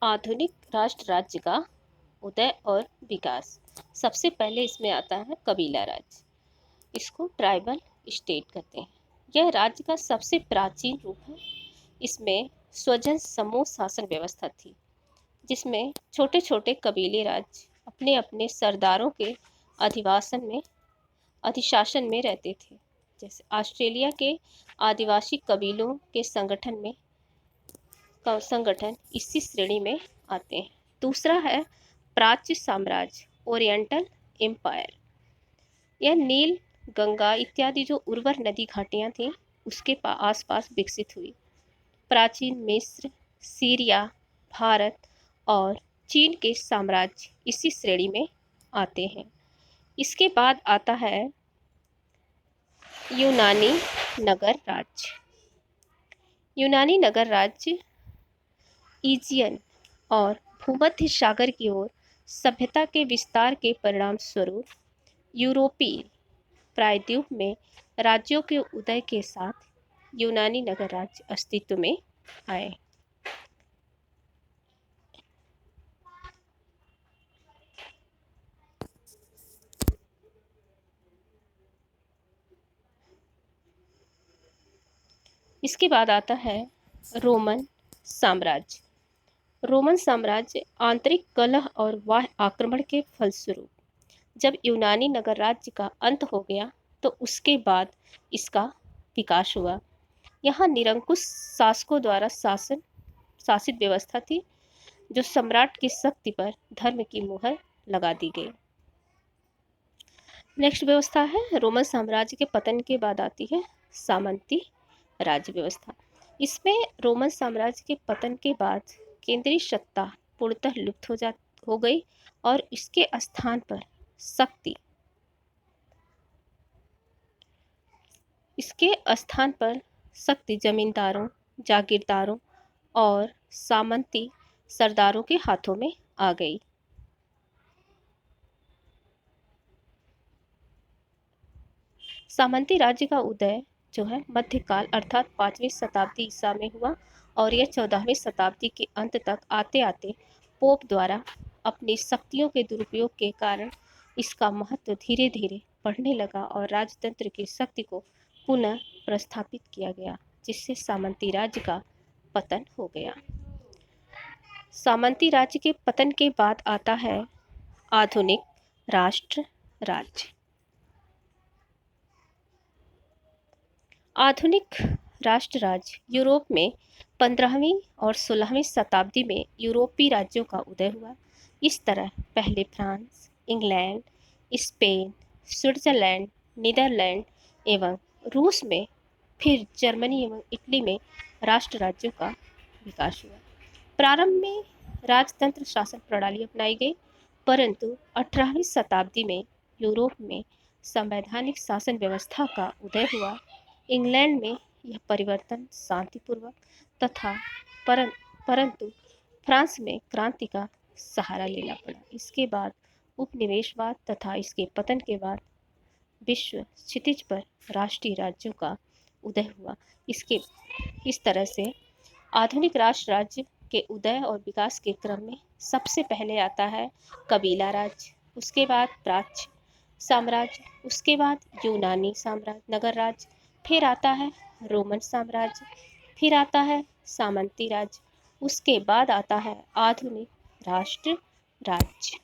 आधुनिक राष्ट्र राज्य का उदय और विकास। सबसे पहले इसमें आता है कबीला राज्य। इसको ट्राइबल स्टेट कहते हैं। यह राज्य का सबसे प्राचीन रूप है। इसमें स्वजन समूह शासन व्यवस्था थी, जिसमें छोटे छोटे कबीले राज्य अपने अपने सरदारों के अधिवासन में अधिशासन में रहते थे। जैसे ऑस्ट्रेलिया के आदिवासी कबीलों के संगठन इसी श्रेणी में आते हैं। दूसरा है प्राच्य साम्राज्य, ओरिएंटल एम्पायर। यह नील, गंगा इत्यादि जो उर्वर नदी घाटियां थी उसके आसपास विकसित हुई। प्राचीन मिस्र, सीरिया, भारत और चीन के साम्राज्य इसी श्रेणी में आते हैं। इसके बाद आता है यूनानी नगर राज्य। यूनानी नगर राज्य ईजियन और भूमध्य सागर की ओर सभ्यता के विस्तार के परिणाम स्वरूप यूरोपीय प्रायद्वीप में राज्यों के उदय के साथ यूनानी नगर राज्य अस्तित्व में आए। इसके बाद आता है रोमन साम्राज्य। रोमन साम्राज्य आंतरिक कलह और बाह्य आक्रमण के फलस्वरूप जब यूनानी नगर राज्य का अंत हो गया तो उसके बाद इसका विकास हुआ। यहाँ निरंकुश शासकों द्वारा शासित व्यवस्था थी, जो सम्राट की शक्ति पर धर्म की मुहर लगा दी गई। नेक्स्ट व्यवस्था है रोमन साम्राज्य के पतन के बाद आती है सामंती राज्य व्यवस्था। इसमें रोमन साम्राज्य के पतन के बाद केंद्रीय सत्ता पूर्णतः लुप्त हो गई और इसके स्थान पर शक्ति जमींदारों, जागीरदारों और सामंती सरदारों के हाथों में आ गई। सामंती राज्य का उदय जो है मध्यकाल अर्थात 5वीं शताब्दी ईसा में हुआ और यह 14वीं शताब्दी के अंत तक आते आते पोप द्वारा अपनी शक्तियों के दुरुपयोग के कारण इसका महत्व धीरे धीरे बढ़ने लगा और राजतंत्र की शक्ति को पुनः प्रस्थापित किया गया, जिससे सामंती राज्य का पतन हो गया। सामंती राज्य के पतन के बाद आता है आधुनिक राष्ट्र राज्य। आधुनिक राष्ट्र राज्य यूरोप में 15वीं और 16वीं शताब्दी में यूरोपीय राज्यों का उदय हुआ। इस तरह पहले France, England, Spain, Switzerland, Netherlands एवं रूस में, फिर जर्मनी एवं इटली में राष्ट्र राज्यों का विकास हुआ। प्रारंभ में राजतंत्र शासन प्रणाली अपनाई गई, परंतु 18वीं शताब्दी में यूरोप में संवैधानिक शासन व्यवस्था का उदय हुआ। इंग्लैंड में यह परिवर्तन शांतिपूर्वक तथा परंतु फ्रांस में क्रांति का सहारा लेना पड़ा। इसके बाद उपनिवेशवाद तथा इसके पतन के बाद विश्व क्षितिज पर राष्ट्रीय राज्यों का उदय हुआ। इस तरह से आधुनिक राष्ट्र राज्य के उदय और विकास के क्रम में सबसे पहले आता है कबीला राज्य, उसके बाद प्राच्य साम्राज्य, उसके बाद यूनानी साम्राज्य नगर राज्य, फिर आता है रोमन साम्राज्य, फिर आता है सामंती राज्य, उसके बाद आता है आधुनिक राष्ट्र राज्य।